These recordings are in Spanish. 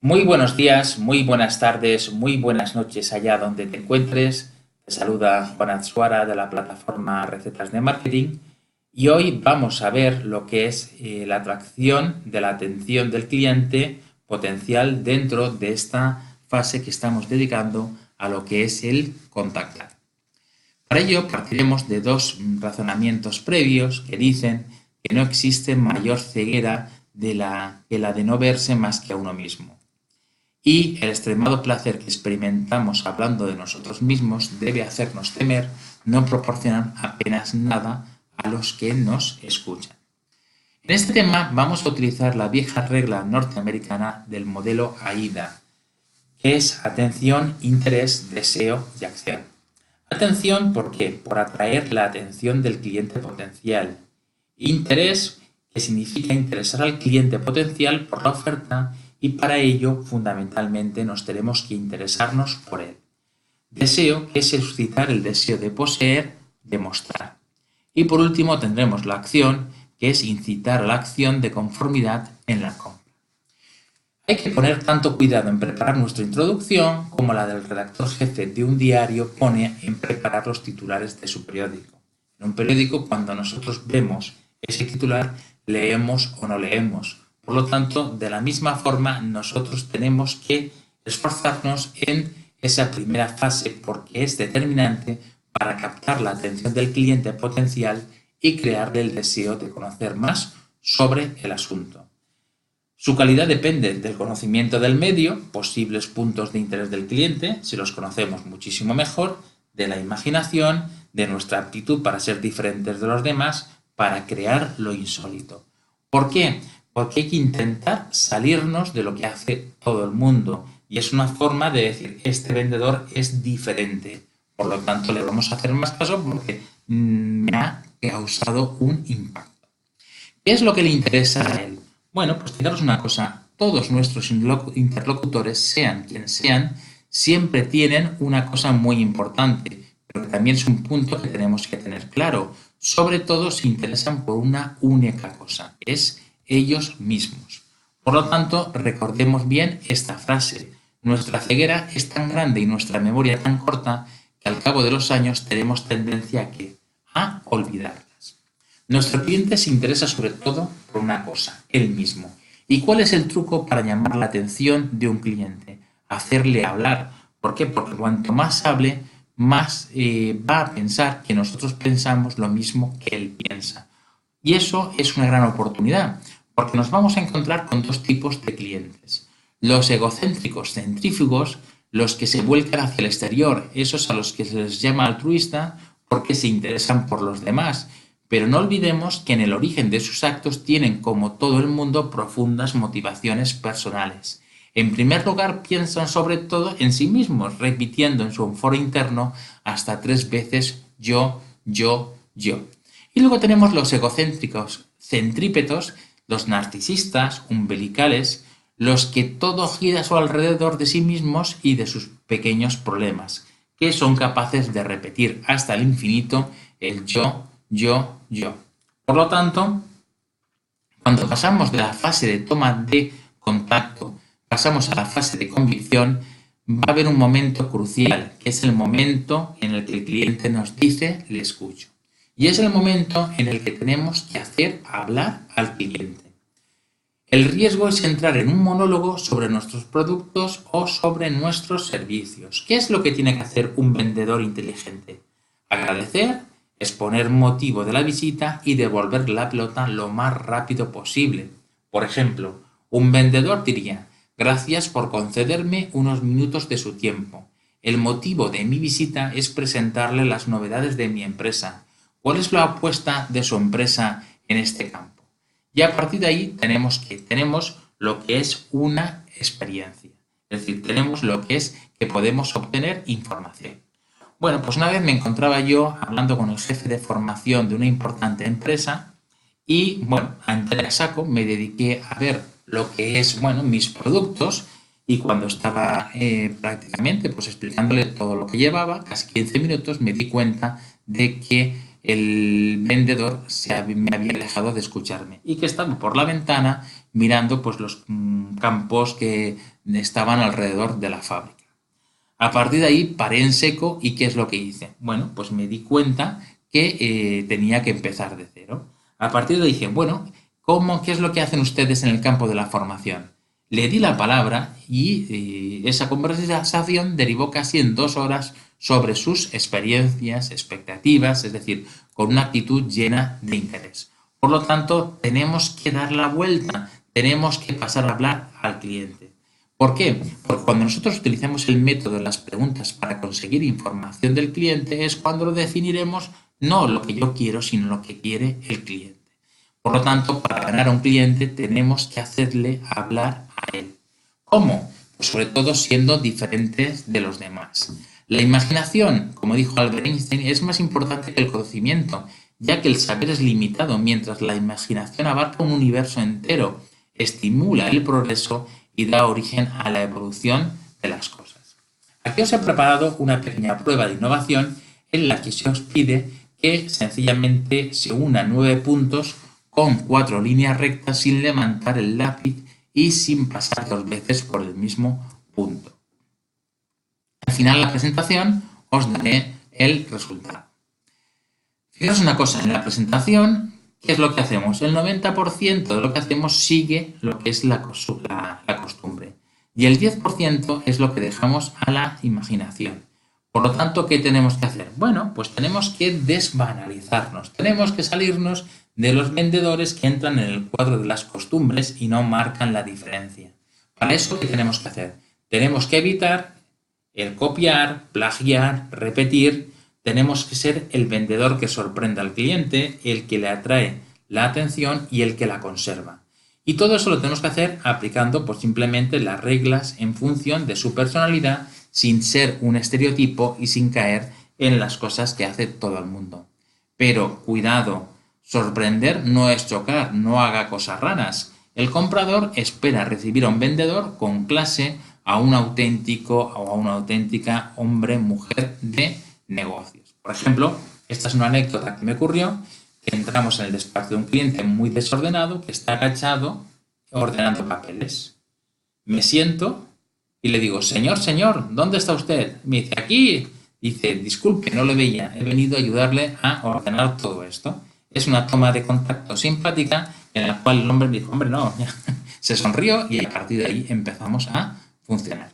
Muy buenos días, muy buenas tardes, muy buenas noches allá donde te encuentres. Te saluda Juan Atsuara de la plataforma Recetas de Marketing y hoy vamos a ver lo que es la atracción de la atención del cliente potencial dentro de esta fase que estamos dedicando a lo que es el contactar. Para ello partiremos de dos razonamientos previos que dicen que no existe mayor ceguera que la de no verse más que a uno mismo. Y el extremado placer que experimentamos hablando de nosotros mismos debe hacernos temer no proporcionar apenas nada a los que nos escuchan. En este tema vamos a utilizar la vieja regla norteamericana del modelo AIDA, que es atención, interés, deseo y acción. Atención, ¿por qué? Por atraer la atención del cliente potencial. Interés, que significa interesar al cliente potencial por la oferta y para ello fundamentalmente nos tenemos que interesarnos por él. Deseo, que es suscitar el deseo de poseer, de mostrar. Y por último tendremos la acción, que es incitar a la acción de conformidad en la compra. Hay que poner tanto cuidado en preparar nuestra introducción como la del redactor jefe de un diario pone en preparar los titulares de su periódico. En un periódico, cuando nosotros vemos ese titular, leemos o no leemos. Por lo tanto, de la misma forma, nosotros tenemos que esforzarnos en esa primera fase porque es determinante para captar la atención del cliente potencial y crearle el deseo de conocer más sobre el asunto. Su calidad depende del conocimiento del medio, posibles puntos de interés del cliente, si los conocemos muchísimo mejor, de la imaginación, de nuestra aptitud para ser diferentes de los demás, para crear lo insólito. ¿Por qué? Porque hay que intentar salirnos de lo que hace todo el mundo. Y es una forma de decir, este vendedor es diferente. Por lo tanto, le vamos a hacer más caso porque me ha causado un impacto. ¿Qué es lo que le interesa a él? Bueno, pues fijaros una cosa, todos nuestros interlocutores, sean quien sean, siempre tienen una cosa muy importante, pero que también es un punto que tenemos que tener claro. Sobre todo se interesan por una única cosa, es ellos mismos. Por lo tanto, recordemos bien esta frase. Nuestra ceguera es tan grande y nuestra memoria tan corta que al cabo de los años tenemos tendencia a ¿qué? A olvidar. Nuestro cliente se interesa sobre todo por una cosa, él mismo. ¿Y cuál es el truco para llamar la atención de un cliente? Hacerle hablar. ¿Por qué? Porque cuanto más hable, más va a pensar que nosotros pensamos lo mismo que él piensa. Y eso es una gran oportunidad, porque nos vamos a encontrar con dos tipos de clientes. Los egocéntricos centrífugos, los que se vuelcan hacia el exterior, esos a los que se les llama altruista porque se interesan por los demás. Pero no olvidemos que en el origen de sus actos tienen, como todo el mundo, profundas motivaciones personales. En primer lugar, piensan sobre todo en sí mismos, repitiendo en su foro interno hasta 3 veces yo, yo, yo. Y luego tenemos los egocéntricos centrípetos, los narcisistas, umbilicales, los que todo gira a su alrededor de sí mismos y de sus pequeños problemas, que son capaces de repetir hasta el infinito el yo. Por lo tanto, cuando pasamos de la fase de toma de contacto, pasamos a la fase de convicción, va a haber un momento crucial, que es el momento en el que el cliente nos dice, le escucho. Y es el momento en el que tenemos que hacer hablar al cliente. El riesgo es entrar en un monólogo sobre nuestros productos o sobre nuestros servicios. ¿Qué es lo que tiene que hacer un vendedor inteligente? Agradecer, exponer motivo de la visita y devolver la pelota lo más rápido posible. Por ejemplo, un vendedor diría, gracias por concederme unos minutos de su tiempo. El motivo de mi visita es presentarle las novedades de mi empresa. ¿Cuál es la apuesta de su empresa en este campo? Y a partir de ahí tenemos lo que es una experiencia. Es decir, tenemos lo que es que podemos obtener información. Bueno, pues una vez me encontraba yo hablando con el jefe de formación de una importante empresa y, bueno, a entrar a saco me dediqué a ver lo que es, bueno, mis productos y cuando estaba prácticamente pues explicándole todo lo que llevaba, casi 15 minutos, me di cuenta de que el vendedor me había dejado de escucharme y que estaba por la ventana mirando pues, los campos que estaban alrededor de la fábrica. A partir de ahí paré en seco y ¿qué es lo que hice? Bueno, pues me di cuenta que tenía que empezar de cero. A partir de ahí dije, bueno, ¿qué es lo que hacen ustedes en el campo de la formación? Le di la palabra y esa conversación derivó casi en 2 horas sobre sus experiencias, expectativas, es decir, con una actitud llena de interés. Por lo tanto, tenemos que dar la vuelta, tenemos que pasar a hablar al cliente. ¿Por qué? Porque cuando nosotros utilizamos el método de las preguntas para conseguir información del cliente es cuando lo definiremos no lo que yo quiero, sino lo que quiere el cliente. Por lo tanto, para ganar a un cliente tenemos que hacerle hablar a él. ¿Cómo? Pues sobre todo siendo diferentes de los demás. La imaginación, como dijo Albert Einstein, es más importante que el conocimiento, ya que el saber es limitado, mientras la imaginación abarca un universo entero, estimula el progreso y da origen a la evolución de las cosas. Aquí os he preparado una pequeña prueba de innovación en la que se os pide que sencillamente se unan 9 puntos con 4 líneas rectas sin levantar el lápiz y sin pasar 2 veces por el mismo punto. Al final de la presentación os daré el resultado. Fijaos una cosa, en la presentación, ¿qué es lo que hacemos? El 90% de lo que hacemos sigue lo que es la costumbre y el 10% es lo que dejamos a la imaginación. Por lo tanto, ¿qué tenemos que hacer? Bueno, pues tenemos que desbanalizarnos, tenemos que salirnos de los vendedores que entran en el cuadro de las costumbres y no marcan la diferencia. Para eso, ¿qué tenemos que hacer? Tenemos que evitar el copiar, plagiar, repetir. Tenemos que ser el vendedor que sorprenda al cliente, el que le atrae la atención y el que la conserva. Y todo eso lo tenemos que hacer aplicando pues, simplemente las reglas en función de su personalidad, sin ser un estereotipo y sin caer en las cosas que hace todo el mundo. Pero cuidado, sorprender no es chocar, no haga cosas raras. El comprador espera recibir a un vendedor con clase, a un auténtico o a una auténtica hombre, mujer de negocios. Por ejemplo, esta es una anécdota que me ocurrió, que entramos en el despacho de un cliente muy desordenado que está agachado ordenando papeles. Me siento y le digo, señor, ¿dónde está usted? Me dice, aquí. Dice, disculpe, no le veía, he venido a ayudarle a ordenar todo esto. Es una toma de contacto simpática en la cual el hombre me dijo, hombre, no, se sonrió y a partir de ahí empezamos a funcionar.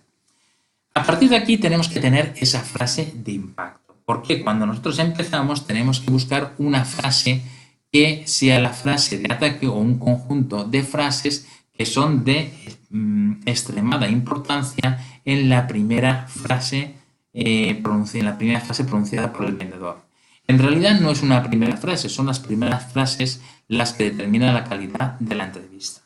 A partir de aquí tenemos que tener esa frase de impacto, porque cuando nosotros empezamos tenemos que buscar una frase que sea la frase de ataque o un conjunto de frases que son de extremada importancia en la primera frase pronunciada por el vendedor. En realidad no es una primera frase, son las primeras frases las que determinan la calidad de la entrevista.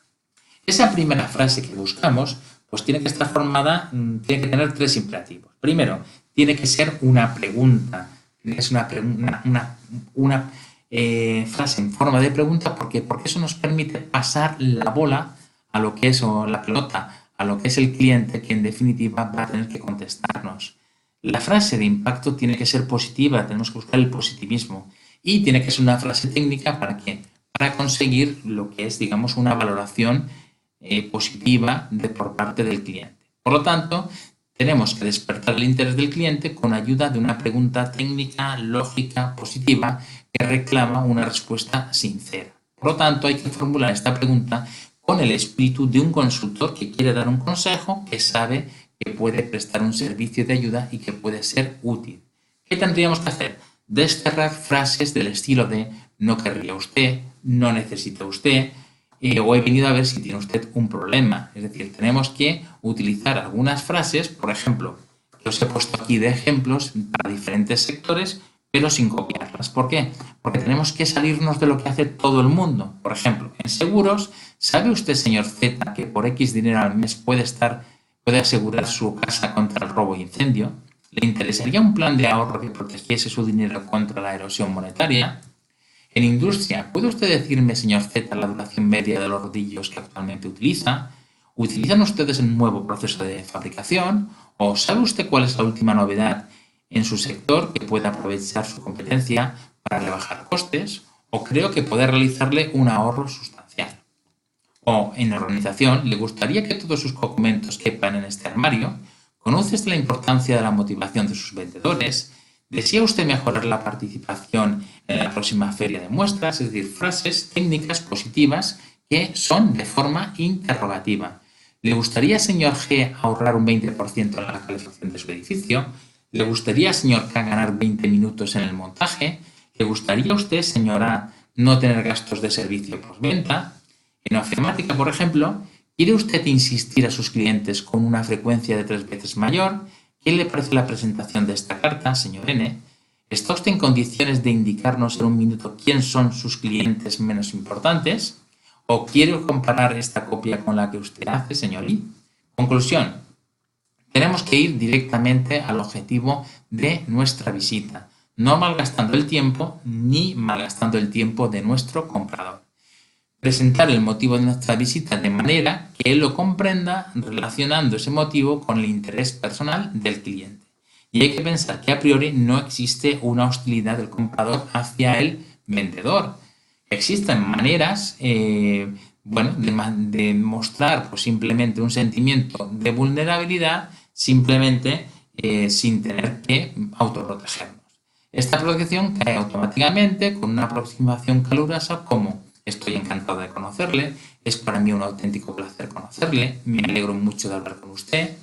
Esa primera frase que buscamos pues tiene que estar formada, tiene que tener 3 imperativos. Primero, tiene que ser una pregunta, es una frase en forma de pregunta, porque eso nos permite pasar la bola a lo que es, o la pelota, a lo que es el cliente, que en definitiva va a tener que contestarnos. La frase de impacto tiene que ser positiva, tenemos que buscar el positivismo, y tiene que ser una frase técnica para conseguir lo que es, digamos, una valoración positiva por parte del cliente. Por lo tanto, tenemos que despertar el interés del cliente con ayuda de una pregunta técnica, lógica, positiva, que reclama una respuesta sincera. Por lo tanto, hay que formular esta pregunta con el espíritu de un consultor que quiere dar un consejo, que sabe que puede prestar un servicio de ayuda y que puede ser útil. ¿Qué tendríamos que hacer? Desterrar frases del estilo de no querría usted, no necesita usted, o he venido a ver si tiene usted un problema. Es decir, tenemos que utilizar algunas frases, por ejemplo, que os he puesto aquí de ejemplos para diferentes sectores, pero sin copiarlas. ¿Por qué? Porque tenemos que salirnos de lo que hace todo el mundo. Por ejemplo, en seguros, ¿sabe usted, señor Z, que por X dinero al mes puede asegurar su casa contra el robo e incendio? ¿Le interesaría un plan de ahorro que protegiese su dinero contra la erosión monetaria? En industria, ¿puede usted decirme, señor Z, la duración media de los rodillos que actualmente utiliza? ¿Utilizan ustedes el nuevo proceso de fabricación? ¿O sabe usted cuál es la última novedad en su sector que pueda aprovechar su competencia para rebajar costes? ¿O creo que puede realizarle un ahorro sustancial? o en la organización le gustaría que todos sus documentos quepan en este armario. ¿Conoce usted la importancia de la motivación de sus vendedores? ¿Desea usted mejorar la participación en la próxima feria de muestras? Es decir, frases técnicas positivas que son de forma interrogativa. ¿Le gustaría, señor G, ahorrar un 20% en la calefacción de su edificio? ¿Le gustaría, señor K, ganar 20 minutos en el montaje? ¿Le gustaría a usted, señora, no tener gastos de servicio postventa? En ofimática, por ejemplo, ¿quiere usted insistir a sus clientes con una frecuencia de 3 veces mayor? ¿Qué le parece la presentación de esta carta, señor N? ¿Está usted en condiciones de indicarnos en un minuto quién son sus clientes menos importantes? ¿O quiere comparar esta copia con la que usted hace, señor I? Conclusión. Tenemos que ir directamente al objetivo de nuestra visita, no malgastando el tiempo ni malgastando el tiempo de nuestro comprador. Presentar el motivo de nuestra visita de manera que él lo comprenda relacionando ese motivo con el interés personal del cliente. Y hay que pensar que a priori no existe una hostilidad del comprador hacia el vendedor. Existen maneras de mostrar pues, simplemente un sentimiento de vulnerabilidad simplemente sin tener que autoprotegernos. Esta protección cae automáticamente con una aproximación calurosa como: estoy encantado de conocerle, es para mí un auténtico placer conocerle, me alegro mucho de hablar con usted,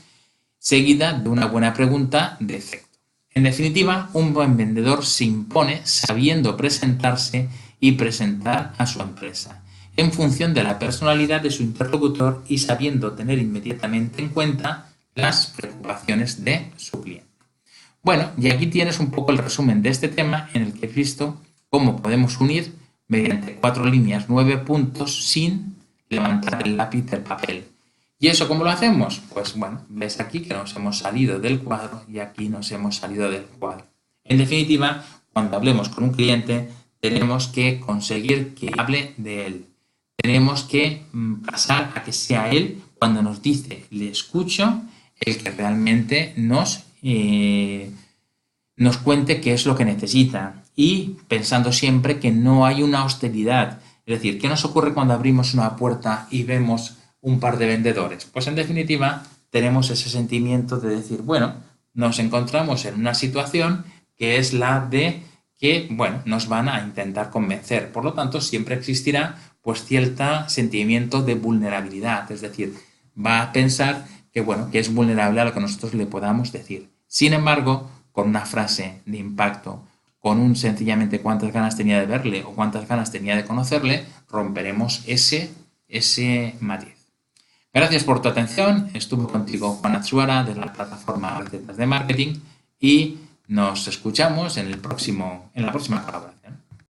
seguida de una buena pregunta de efecto. En definitiva, un buen vendedor se impone sabiendo presentarse y presentar a su empresa, en función de la personalidad de su interlocutor y sabiendo tener inmediatamente en cuenta las preocupaciones de su cliente. Bueno, y aquí tienes un poco el resumen de este tema en el que he visto cómo podemos unir mediante 4 líneas 9 puntos sin levantar el lápiz del papel. ¿Y eso cómo lo hacemos? Pues bueno, ves aquí que nos hemos salido del cuadro y aquí nos hemos salido del cuadro. En definitiva, cuando hablemos con un cliente, tenemos que conseguir que hable de él. Tenemos que pasar a que sea él, cuando nos dice le escucho, el que realmente nos cuente qué es lo que necesita. Y pensando siempre que no hay una hostilidad. Es decir, ¿qué nos ocurre cuando abrimos una puerta y vemos un par de vendedores? Pues en definitiva tenemos ese sentimiento de decir, bueno, nos encontramos en una situación que es la de que, bueno, nos van a intentar convencer. Por lo tanto, siempre existirá pues cierto sentimiento de vulnerabilidad. Es decir, va a pensar que, bueno, que es vulnerable a lo que nosotros le podamos decir. Sin embargo, con una frase de impacto, con un sencillamente cuántas ganas tenía de verle o cuántas ganas tenía de conocerle, romperemos ese matiz. Gracias por tu atención. Estuve contigo Juan Atsuara de la plataforma Recetas de Marketing y nos escuchamos en la próxima colaboración.